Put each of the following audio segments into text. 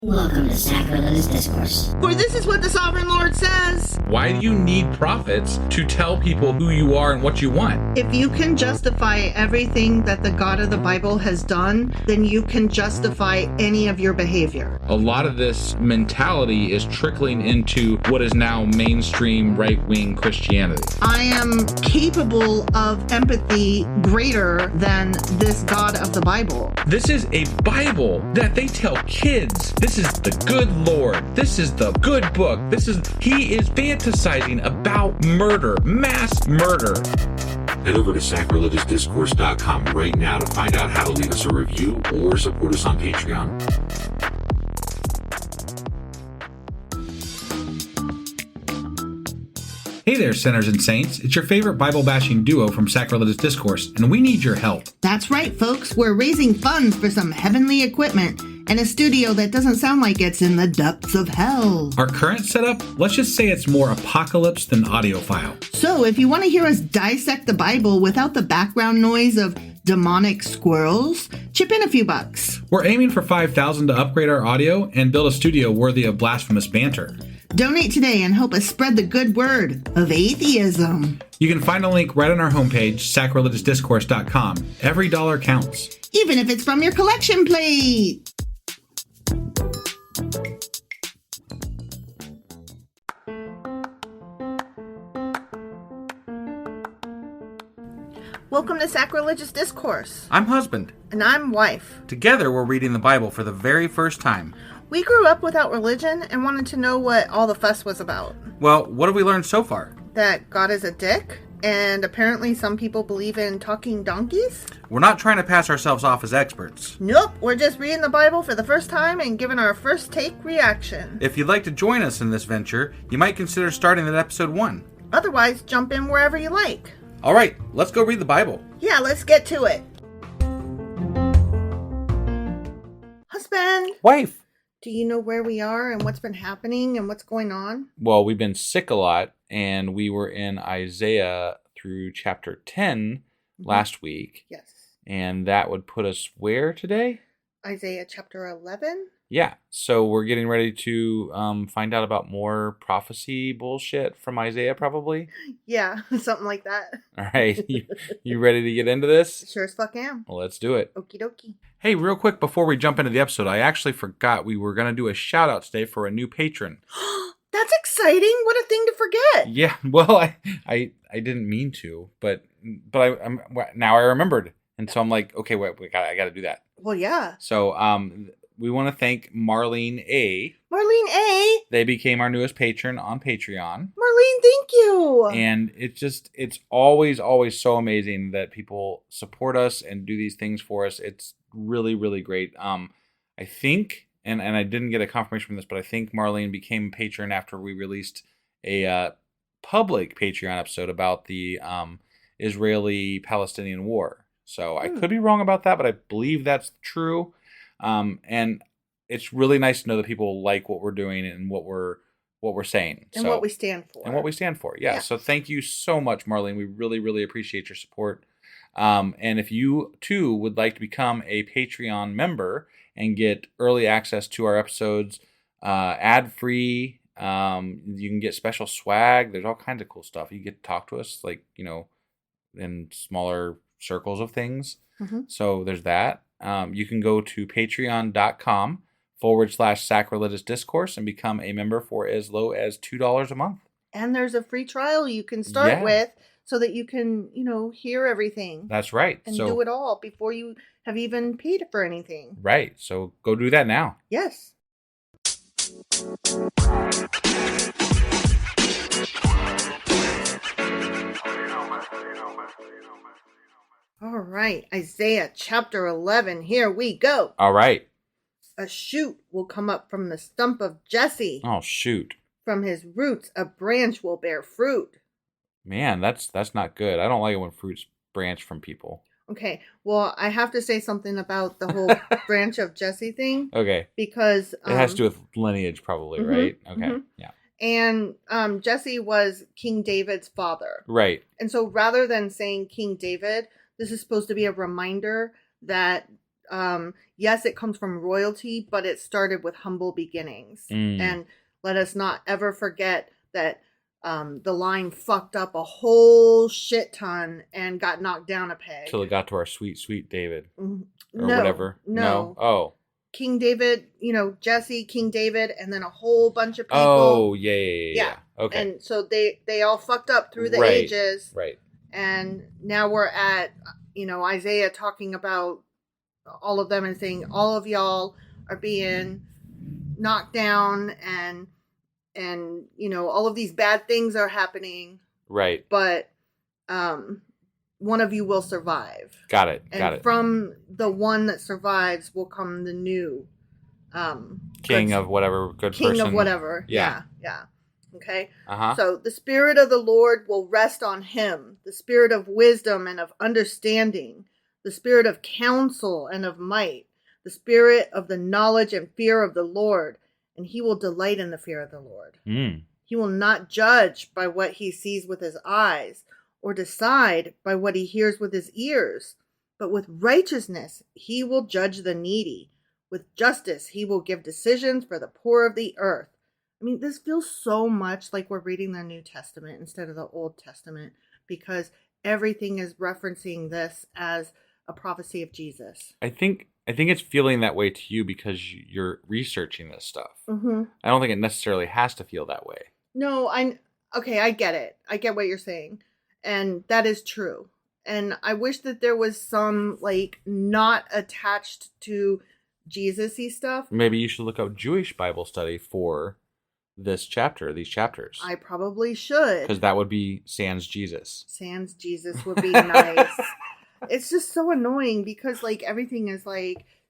Welcome to Sacrilegious Discourse. For this is what the Sovereign Lord says. Why do you need prophets to tell people who you are and what you want? If you can justify everything that the God of the Bible has done, then you can justify any of your behavior. A lot of this mentality is trickling into what is now mainstream right-wing Christianity. I am capable of empathy greater than this God of the Bible. This is a Bible that they tell kids. This is the good Lord. This is the good book. He is fantasizing about murder, mass murder. Head over to sacrilegiousdiscourse.com right now to find out how to leave us a review or support us on Patreon. Hey there, sinners and saints. It's your favorite Bible-bashing duo from Sacrilegious Discourse, and we need your help. That's right, folks. We're raising funds for some heavenly equipment and a studio that doesn't sound like it's in the depths of hell. Our current setup, let's just say it's more apocalypse than audiophile. So if you want to hear us dissect the Bible without the background noise of demonic squirrels, chip in a few bucks. We're aiming for $5,000 to upgrade our audio and build a studio worthy of blasphemous banter. Donate today and help us spread the good word of atheism. You can find a link right on our homepage, sacrilegiousdiscourse.com. Every dollar counts. Even if it's from your collection plate. Welcome to Sacrilegious Discourse. I'm husband. And I'm wife. Together, we're reading the Bible for the very first time. We grew up without religion and wanted to know what all the fuss was about. Well, what have we learned so far? That God is a dick, and apparently some people believe in talking donkeys. We're not trying to pass ourselves off as experts. Nope, we're just reading the Bible for the first time and giving our first take reaction. If you'd like to join us in this venture, you might consider starting at episode 1. Otherwise, jump in wherever you like. All right, let's go read the Bible. Yeah, let's get to it. Husband! Wife! Do you know where we are and what's been happening and what's going on? Well, we've been sick a lot, and we were in Isaiah through chapter 10 last week. Yes. And that would put us where today? Isaiah chapter 11? Yeah, so we're getting ready to find out about more prophecy bullshit from Isaiah, probably. Yeah, something like that. All right, you ready to get into this? Sure as fuck am. Well, let's do it. Okie dokie. Hey, real quick before we jump into the episode, I actually forgot we were going to do a shout out today for a new patron. That's exciting. What a thing to forget. Yeah, well, I didn't mean to, but I'm now I remembered, and so I'm like, okay, wait, I got to do that. Well, yeah. So we want to thank Marlene A. Marlene A. They became our newest patron on Patreon. Marlene, thank you. And it's always so amazing that people support us and do these things for us. It's really, really great. I think, and I didn't get a confirmation from this, but I think Marlene became a patron after we released a public Patreon episode about the Israeli-Palestinian war. So I could be wrong about that, but I believe that's true. And it's really nice to know that people like what we're doing and what we're saying. And what we stand for. And what we stand for. Yeah. So thank you so much, Marlene. We really, really appreciate your support. And if you too would like to become a Patreon member and get early access to our episodes, ad-free, you can get special swag. There's all kinds of cool stuff. You get to talk to us, like, in smaller circles of things. Mm-hmm. So there's that. You can go to patreon.com/sacrilegious discourse and become a member for as low as $2 a month. And there's a free trial you can start with so that you can, hear everything. That's right. And do it all before you have even paid for anything. Right. So go do that now. Yes. All right, Isaiah chapter 11, here we go. All right. A shoot will come up from the stump of Jesse. Oh, shoot. From his roots, a branch will bear fruit. Man, that's not good. I don't like it when fruits branch from people. Okay, well, I have to say something about the whole branch of Jesse thing. Okay. Because it has to do with lineage, probably, right? Okay, yeah. And Jesse was King David's father. Right. And so rather than saying King David, this is supposed to be a reminder that yes, it comes from royalty, but it started with humble beginnings. And let us not ever forget that the line fucked up a whole shit ton and got knocked down a peg. Till it got to our sweet, sweet David. Or No, whatever. No. Oh. King David, Jesse, King David, and then a whole bunch of people. Oh, yeah. Okay. And so they all fucked up through the ages. Right. And now we're at, Isaiah talking about all of them and saying, all of y'all are being knocked down and all of these bad things are happening. Right. But one of you will survive. Got it. And from the one that survives will come the new king of whatever good king person. Of whatever. Yeah. Okay. Uh-huh. So the Spirit of the Lord will rest on him, the Spirit of wisdom and of understanding, the Spirit of counsel and of might, the Spirit of the knowledge and fear of the Lord, and he will delight in the fear of the Lord. He will not judge by what he sees with his eyes, or decide by what he hears with his ears, but with righteousness he will judge the needy. With justice he will give decisions for the poor of the earth. I mean, this feels so much like we're reading the New Testament instead of the Old Testament, because everything is referencing this as a prophecy of Jesus. I think it's feeling that way to you because you're researching this stuff. Mm-hmm. I don't think it necessarily has to feel that way. No, I get it. I get what you're saying. And that is true. And I wish that there was some, not attached to Jesus-y stuff. Maybe you should look up Jewish Bible study for these chapters. I probably should. Because that would be sans Jesus. Sans Jesus would be nice. It's just so annoying because, everything is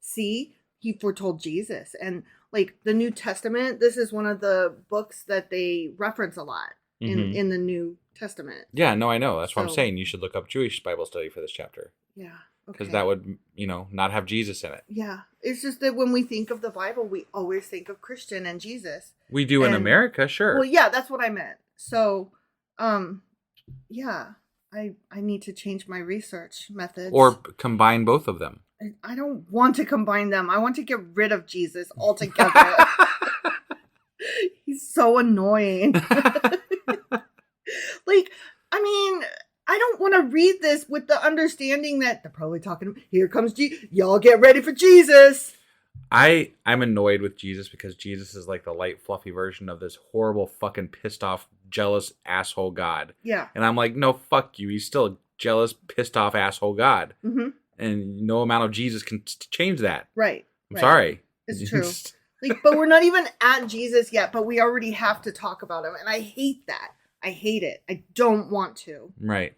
see, he foretold Jesus. And, the New Testament, this is one of the books that they reference a lot in the New Testament. Yeah, no, I know. That's what I'm saying. You should look up Jewish Bible study for this chapter. Yeah. Because that would, not have Jesus in it. Yeah. It's just that when we think of the Bible, we always think of Christian and Jesus. We do in America, sure. Well, yeah, that's what I meant. So, yeah, I need to change my research methods. Or combine both of them. I don't want to combine them. I want to get rid of Jesus altogether. He's so annoying. I don't want to read this with the understanding that they're probably talking, here comes Jesus. Y'all get ready for Jesus. I'm annoyed with Jesus because Jesus is like the light, fluffy version of this horrible, fucking pissed off, jealous asshole God. Yeah. And I'm like, no, fuck you. He's still a jealous, pissed off asshole God. Mm-hmm. And no amount of Jesus can change that. Right. I'm sorry. It's true. But we're not even at Jesus yet, but we already have to talk about him. And I hate that. I hate it. I don't want to. Right.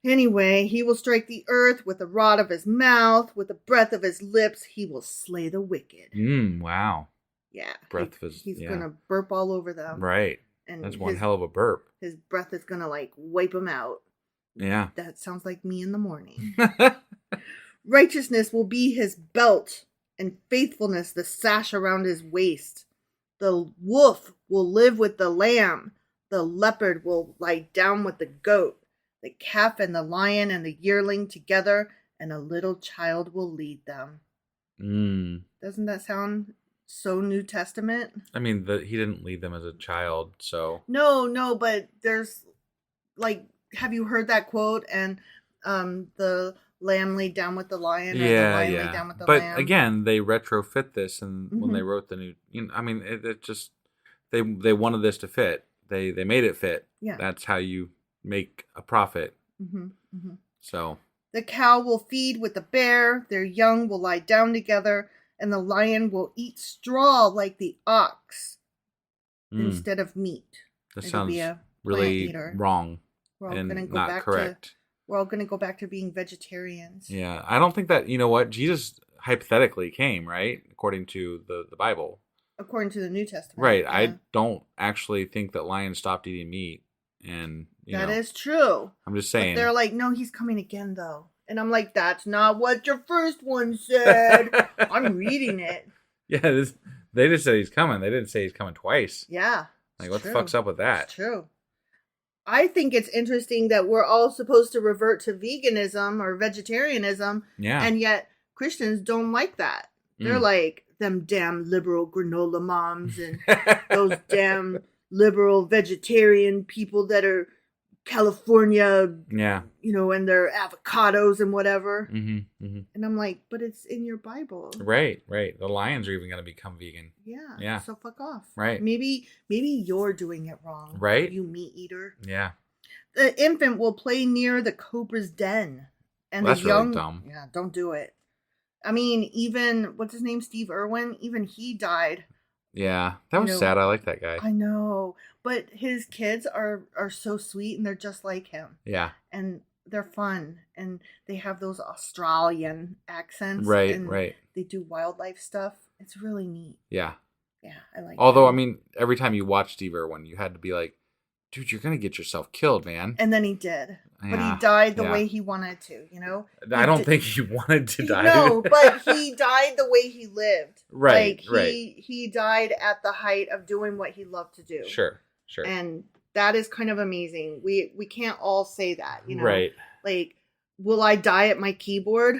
Anyway, he will strike the earth with the rod of his mouth. With the breath of his lips, he will slay the wicked. Wow. Yeah. He's going to burp all over them. Right. And that's one hell of a burp. His breath is going to wipe him out. Yeah. That sounds like me in the morning. Righteousness will be his belt, and faithfulness the sash around his waist. The wolf will live with the lamb. The leopard will lie down with the goat. The calf and the lion and the yearling together, and a little child will lead them. Doesn't that sound so New Testament? I mean, he didn't lead them as a child, so... No, but there's, have you heard that quote? And the lamb laid down with the lion, or the lion laid down with the lamb. But again, they retrofit this, and when they wrote the new... it just... They wanted this to fit. They made it fit. Yeah. That's how you make a profit. So... The cow will feed with the bear, their young will lie down together, and the lion will eat straw like the ox instead of meat. That sounds really wrong and not correct. We're all going to go back to being vegetarians. Yeah, I don't think that, Jesus hypothetically came, right? According to the Bible. According to the New Testament. Right. Yeah. I don't actually think that lions stopped eating meat. And that is true. I'm just saying. But they're like, no, he's coming again, though. And I'm like, that's not what your first one said. I'm reading it. Yeah, they just said he's coming. They didn't say he's coming twice. Yeah. What the fuck's up with that? It's true. I think it's interesting that we're all supposed to revert to veganism or vegetarianism. Yeah. And yet Christians don't like that. They're like, them damn liberal granola moms and those damn liberal vegetarian people that are California, and their avocados and whatever. And I'm like, but it's in your Bible. Right. The lions are even going to become vegan. Yeah. So fuck off. Right. Maybe you're doing it wrong. Right. You meat eater. Yeah. The infant will play near the cobra's den. And that's the young, really dumb. Yeah, don't do it. I mean, even, what's his name? Steve Irwin? Even he died. Yeah. That was sad. I like that guy. I know. But his kids are so sweet and they're just like him. Yeah. And they're fun. And they have those Australian accents. Right, and right. They do wildlife stuff. It's really neat. Yeah. Yeah, I like Although, that. I mean, every time you watch Steve Irwin, you had to be like, dude, you're going to get yourself killed, man. And then he did. Yeah, but he died the way he wanted to, I don't think he wanted to die. No, but he died the way he lived. Right, He died at the height of doing what he loved to do. Sure. And that is kind of amazing. We can't all say that, Right. Like, will I die at my keyboard,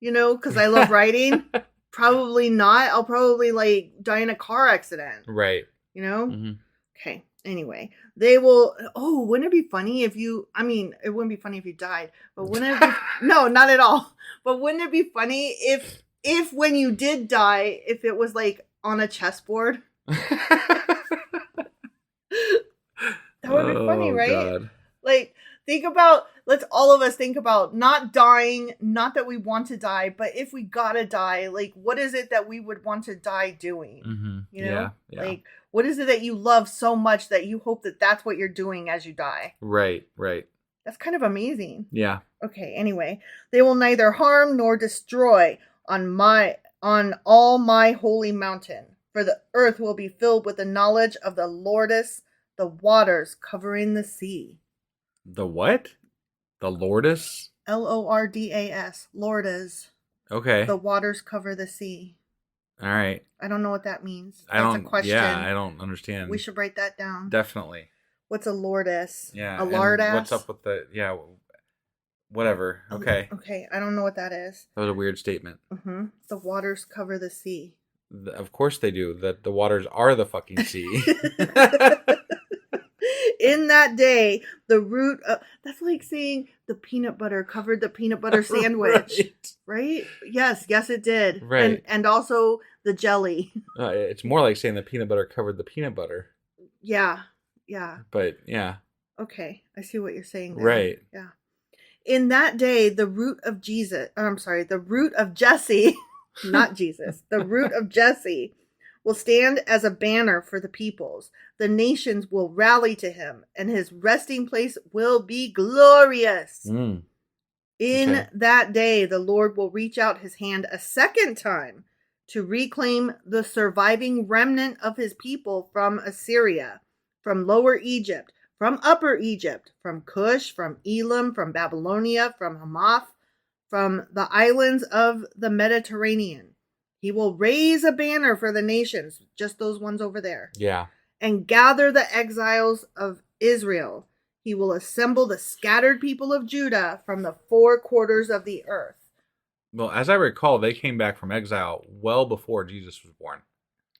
because I love writing? Probably not. I'll probably, die in a car accident. Right. Okay. Anyway, they will. Oh, wouldn't it be funny if you? I mean, it wouldn't be funny if you died, but wouldn't it? No, not at all. But wouldn't it be funny if when you did die, if it was like on a chessboard? That would be funny, right? God. Like, let's all of us think about not dying. Not that we want to die, but if we gotta die, like, what is it that we would want to die doing? Yeah. Like. What is it that you love so much that you hope that that's what you're doing as you die? Right. That's kind of amazing. Yeah. Okay, anyway. They will neither harm nor destroy on all my holy mountain, for the earth will be filled with the knowledge of the Lordess, the waters covering the sea. The what? The Lordess? Lordas. Lordas. Okay. The waters cover the sea. All right. I don't know what that means. That's a question. Yeah, I don't understand. We should write that down. Definitely. What's a lordess? Yeah. A lardass? What's up with whatever. Okay. Okay, I don't know what that is. That was a weird statement. The waters cover the sea. Of course they do. The waters are the fucking sea. In that day, the root of... That's like saying the peanut butter covered the peanut butter sandwich. Right? Yes, it did. Right. And also the jelly. It's more like saying the peanut butter covered the peanut butter. Yeah. But, yeah. Okay, I see what you're saying there. Right. Yeah. In that day, the root of Jesse, not Jesus, the root of Jesse will stand as a banner for the peoples. The nations will rally to him, and his resting place will be glorious. In that day, the Lord will reach out his hand a second time to reclaim the surviving remnant of his people from Assyria, from Lower Egypt, from Upper Egypt, from Cush, from Elam, from Babylonia, from Hamath, from the islands of the Mediterranean. He will raise a banner for the nations, just those ones over there. Yeah. And gather the exiles of Israel. He will assemble the scattered people of Judah from the four quarters of the earth. Well, as I recall, they came back from exile well before Jesus was born.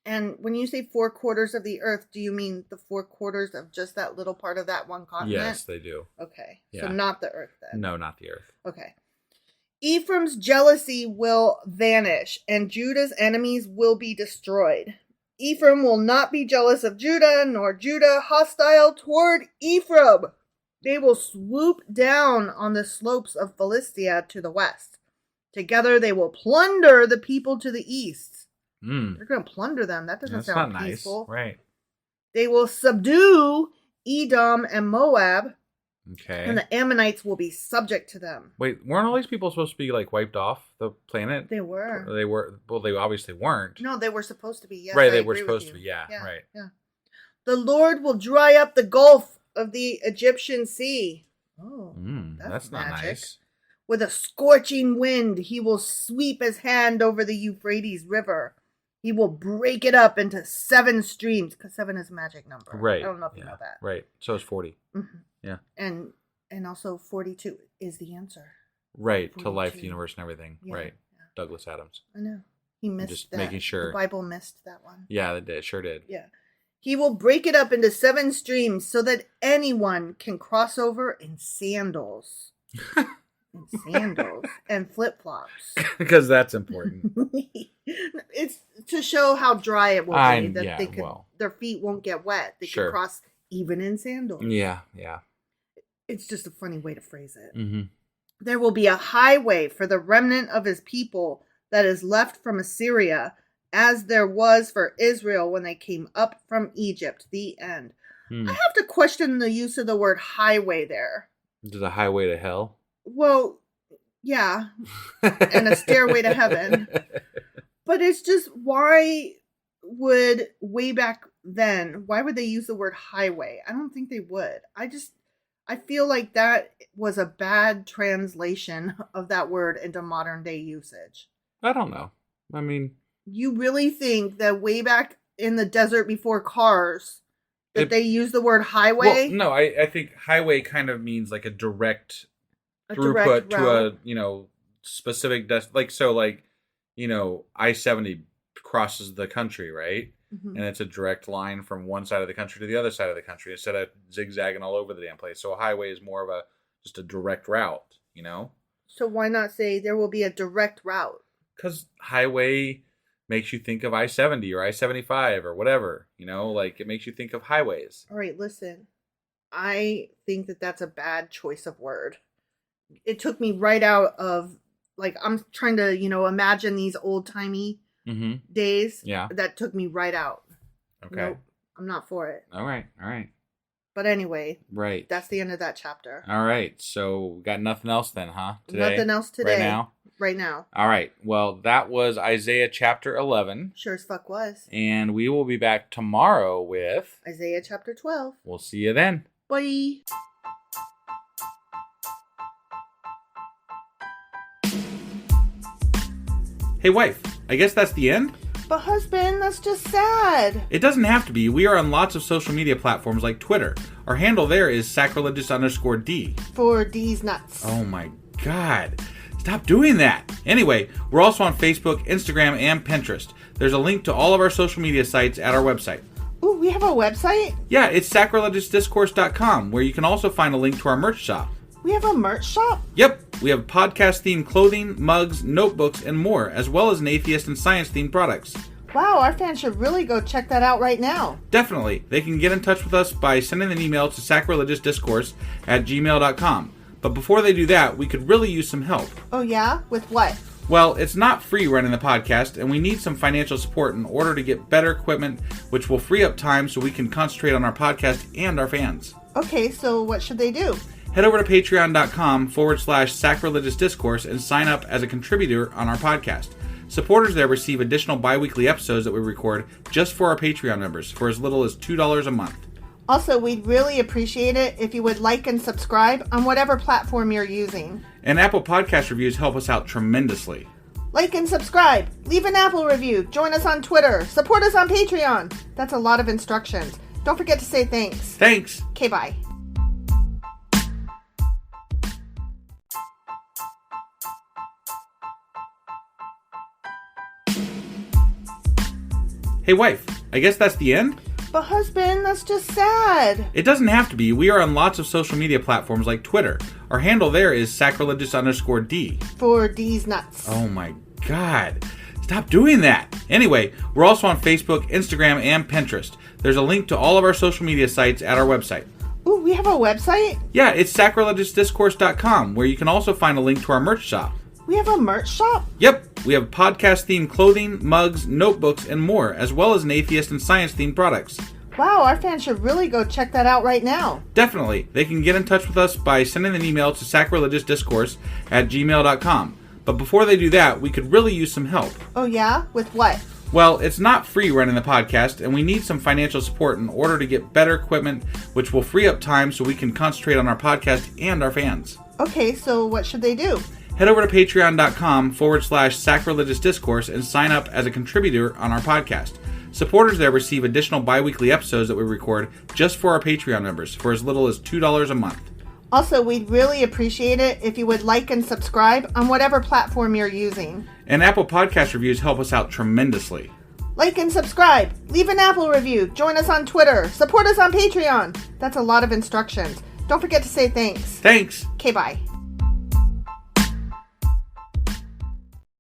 And when you say four quarters of the earth, do you mean the four quarters of just that little part of that one continent? Yes, they do. Okay. Yeah. So not the earth then. No, not the earth. Okay. Ephraim's jealousy will vanish, and Judah's enemies will be destroyed. Ephraim will not be jealous of Judah, nor Judah hostile toward Ephraim. They will swoop down on the slopes of Philistia to the west. Together they will plunder the people to the east. They're going to plunder them. That doesn't sound peaceful. Nice. Right. They will subdue Edom and Moab. Okay. And the Ammonites will be subject to them. Wait, weren't all these people supposed to be wiped off the planet? They were. They were. Well, they obviously weren't. No, they were supposed to be. Yes, right, they were supposed to be. Yeah, right. Yeah. The Lord will dry up the gulf of the Egyptian sea. Oh, that's not magic. nice. With a scorching wind, he will sweep his hand over the Euphrates River. He will break it up into 7 streams, because 7 is a magic number. Right. I don't know if you know that. Right. So it's 40. Mm-hmm. Yeah. And also 42 is the answer. Right. 42. To life, the universe, and everything. Yeah. Right. Yeah. Douglas Adams. I know. He missed Just that. making sure. The Bible missed that one. Yeah, it did. Sure did. Yeah. He will break it up into 7 streams so that anyone can cross over in sandals. And flip-flops. Because that's important. It's to show how dry it will be, that they could, their feet won't get wet. They can cross even in sandals. Yeah. It's just a funny way to phrase it. Mm-hmm. There will be a highway for the remnant of his people that is left from Assyria, as there was for Israel when they came up from Egypt. The end. I have to question the use of the word highway there. Is it a highway to hell? Well, yeah, and a stairway to heaven. But it's just, why would way back then, why would they use the word highway? I don't think they would. I feel like that was a bad translation of that word into modern day usage. I don't know. I mean, you really think that way back in the desert before cars that they use the word highway? Well, no, I think highway kind of means like a direct throughput route to a specific I-70 crosses the country, right? Mm-hmm. And it's a direct line from one side of the country to the other side of the country instead of zigzagging all over the damn place. So a highway is more of just a direct route, So why not say there will be a direct route? Because highway makes you think of I-70 or I-75 or whatever, it makes you think of highways. All right, listen. I think that that's a bad choice of word. It took me right out of, I'm trying to, imagine these old-timey days. Yeah. That took me right out. Okay. Nope, I'm not for it. All right. But anyway. Right. That's the end of that chapter. All right. So we got nothing else then, huh? Today? Nothing else today. Right now. All right. Well, that was Isaiah chapter 11. Sure as fuck was. And we will be back tomorrow with Isaiah chapter 12. We'll see you then. Bye. Hey, wife, I guess that's the end? But husband, that's just sad. It doesn't have to be. We are on lots of social media platforms like Twitter. Our handle there is sacrilegious_D. For D's nuts. Oh my God. Stop doing that. Anyway, we're also on Facebook, Instagram, and Pinterest. There's a link to all of our social media sites at our website. Ooh, we have a website? Yeah, it's sacrilegiousdiscourse.com, where you can also find a link to our merch shop. We have a merch shop? Yep, we have podcast-themed clothing, mugs, notebooks, and more, as well as an atheist and science-themed products. Wow, our fans should really go check that out right now. Definitely. They can get in touch with us by sending an email to sacrilegiousdiscourse@gmail.com. But before they do that, we could really use some help. Oh yeah? With what? Well, it's not free running the podcast, and we need some financial support in order to get better equipment, which will free up time so we can concentrate on our podcast and our fans. Okay, so what should they do? Head over to patreon.com/sacrilegiousdiscourse and sign up as a contributor on our podcast. Supporters there receive additional bi-weekly episodes that we record just for our Patreon members for as little as $2 a month. Also, we'd really appreciate it if you would like and subscribe on whatever platform you're using. And Apple Podcast reviews help us out tremendously. Like and subscribe. Leave an Apple review. Join us on Twitter. Support us on Patreon. That's a lot of instructions. Don't forget to say thanks. Thanks. Okay, bye. Hey, wife, I guess that's the end? But husband, that's just sad. It doesn't have to be. We are on lots of social media platforms like Twitter. Our handle there is sacrilegious_D. For D's nuts. Oh my God. Stop doing that. Anyway, we're also on Facebook, Instagram, and Pinterest. There's a link to all of our social media sites at our website. Ooh, we have a website? Yeah, it's sacrilegiousdiscourse.com, where you can also find a link to our merch shop. We have a merch shop? Yep, we have podcast-themed clothing, mugs, notebooks, and more, as well as an atheist and science-themed products. Wow, our fans should really go check that out right now. Definitely. They can get in touch with us by sending an email to sacrilegiousdiscourse@gmail.com. But before they do that, we could really use some help. Oh yeah? With what? Well, it's not free running the podcast, and we need some financial support in order to get better equipment, which will free up time so we can concentrate on our podcast and our fans. Okay, so what should they do? Head over to patreon.com/sacrilegiousdiscourse and sign up as a contributor on our podcast. Supporters there receive additional bi-weekly episodes that we record just for our Patreon members for as little as $2 a month. Also, we'd really appreciate it if you would like and subscribe on whatever platform you're using. And Apple Podcast reviews help us out tremendously. Like and subscribe. Leave an Apple review. Join us on Twitter. Support us on Patreon. That's a lot of instructions. Don't forget to say thanks. Thanks. Okay, bye.